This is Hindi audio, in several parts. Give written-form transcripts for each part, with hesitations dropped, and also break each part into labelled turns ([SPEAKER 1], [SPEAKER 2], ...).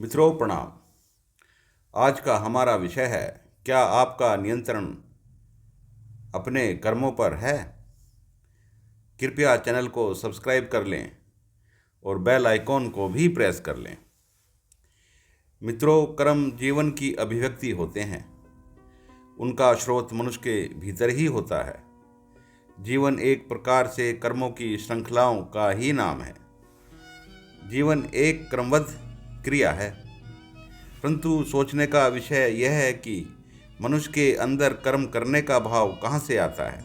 [SPEAKER 1] मित्रों प्रणाम। आज का हमारा विषय है, क्या आपका नियंत्रण अपने कर्मों पर है? कृपया चैनल को सब्सक्राइब कर लें और बेल आइकॉन को भी प्रेस कर लें। मित्रों, कर्म जीवन की अभिव्यक्ति होते हैं। उनका स्रोत मनुष्य के भीतर ही होता है। जीवन एक प्रकार से कर्मों की श्रृंखलाओं का ही नाम है। जीवन एक क्रमबद्ध क्रिया है, परंतु सोचने का विषय यह है कि मनुष्य के अंदर कर्म करने का भाव कहाँ से आता है।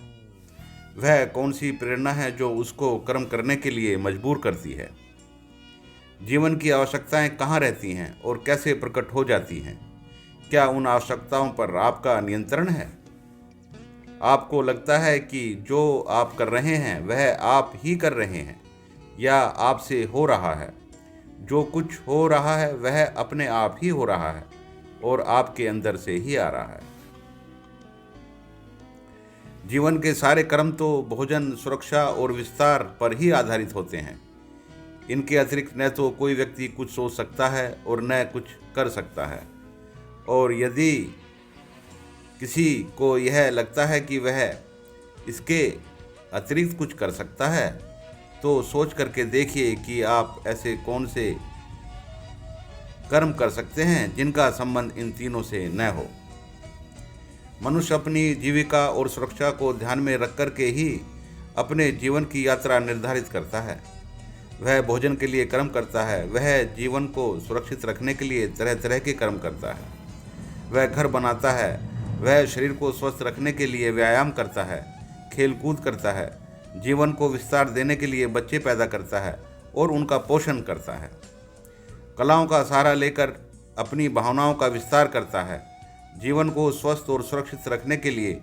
[SPEAKER 1] वह कौन सी प्रेरणा है जो उसको कर्म करने के लिए मजबूर करती है। जीवन की आवश्यकताएं कहाँ रहती हैं और कैसे प्रकट हो जाती हैं। क्या उन आवश्यकताओं पर आपका नियंत्रण है? आपको लगता है कि जो आप कर रहे हैं वह आप ही कर रहे हैं या आपसे हो रहा है? जो कुछ हो रहा है वह अपने आप ही हो रहा है और आपके अंदर से ही आ रहा है। जीवन के सारे कर्म तो भोजन, सुरक्षा और विस्तार पर ही आधारित होते हैं। इनके अतिरिक्त न तो कोई व्यक्ति कुछ सोच सकता है और न कुछ कर सकता है। और यदि किसी को यह लगता है कि वह इसके अतिरिक्त कुछ कर सकता है, तो सोच करके देखिए कि आप ऐसे कौन से कर्म कर सकते हैं जिनका संबंध इन तीनों से न हो। मनुष्य अपनी जीविका और सुरक्षा को ध्यान में रख कर के ही अपने जीवन की यात्रा निर्धारित करता है। वह भोजन के लिए कर्म करता है, वह जीवन को सुरक्षित रखने के लिए तरह तरह के कर्म करता है, वह घर बनाता है, वह शरीर को स्वस्थ रखने के लिए व्यायाम करता है, खेल कूद करता है, जीवन को विस्तार देने के लिए बच्चे पैदा करता है और उनका पोषण करता है, कलाओं का सहारा लेकर अपनी भावनाओं का विस्तार करता है। जीवन को स्वस्थ और सुरक्षित रखने के लिए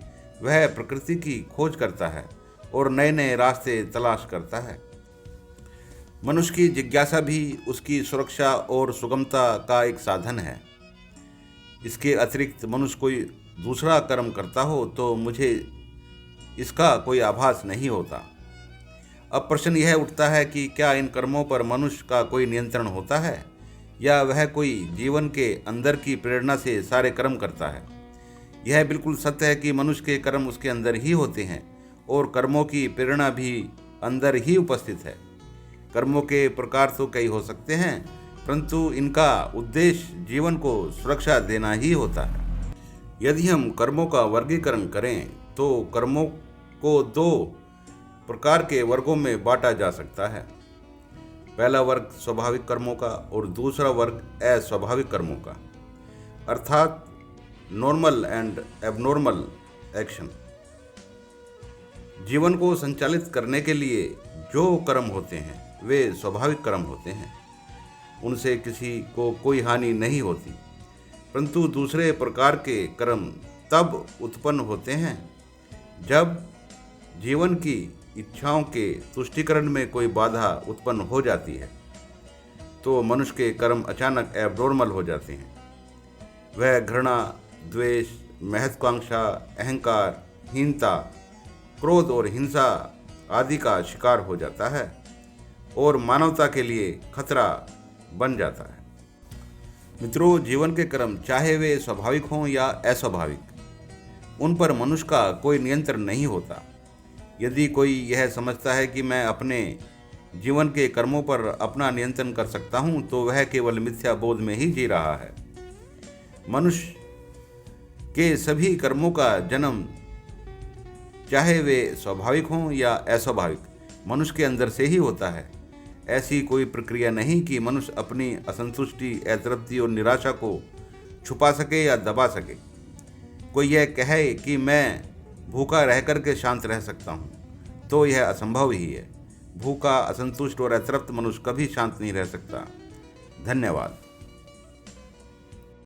[SPEAKER 1] वह प्रकृति की खोज करता है और नए नए रास्ते तलाश करता है। मनुष्य की जिज्ञासा भी उसकी सुरक्षा और सुगमता का एक साधन है। इसके अतिरिक्त मनुष्य कोई दूसरा कर्म करता हो तो मुझे इसका कोई आभास नहीं होता। अब प्रश्न यह उठता है कि क्या इन कर्मों पर मनुष्य का कोई नियंत्रण होता है या वह कोई जीवन के अंदर की प्रेरणा से सारे कर्म करता है। यह बिल्कुल सत्य है कि मनुष्य के कर्म उसके अंदर ही होते हैं और कर्मों की प्रेरणा भी अंदर ही उपस्थित है। कर्मों के प्रकार तो कई हो सकते हैं, परंतु इनका उद्देश्य जीवन को सुरक्षा देना ही होता है। यदि हम कर्मों का वर्गीकरण करें तो कर्मों को दो प्रकार के वर्गों में बांटा जा सकता है। पहला वर्ग स्वाभाविक कर्मों का और दूसरा वर्ग अस्वाभाविक कर्मों का, अर्थात नॉर्मल एंड एबनॉर्मल एक्शन। जीवन को संचालित करने के लिए जो कर्म होते हैं वे स्वाभाविक कर्म होते हैं, उनसे किसी को कोई हानि नहीं होती। परंतु दूसरे प्रकार के कर्म तब उत्पन्न होते हैं जब जीवन की इच्छाओं के तुष्टीकरण में कोई बाधा उत्पन्न हो जाती है, तो मनुष्य के कर्म अचानक एबनॉर्मल हो जाते हैं। वह घृणा, द्वेष, महत्वाकांक्षा, अहंकार, हीनता, क्रोध और हिंसा आदि का शिकार हो जाता है और मानवता के लिए खतरा बन जाता है। मित्रों, जीवन के कर्म चाहे वे स्वाभाविक हों या अस्वाभाविक, उन पर मनुष्य का कोई नियंत्रण नहीं होता। यदि कोई यह समझता है कि मैं अपने जीवन के कर्मों पर अपना नियंत्रण कर सकता हूं, तो वह केवल मिथ्या बोध में ही जी रहा है। मनुष्य के सभी कर्मों का जन्म, चाहे वे स्वाभाविक हों या अस्वाभाविक, मनुष्य के अंदर से ही होता है। ऐसी कोई प्रक्रिया नहीं कि मनुष्य अपनी असंतुष्टि, अतृप्ति और निराशा को छुपा सके या दबा सके। कोई यह कहे कि मैं भूखा रह कर के शांत रह सकता हूँ, तो यह असंभव ही है। भूखा, असंतुष्ट और अतृप्त मनुष्य कभी शांत नहीं रह सकता। धन्यवाद।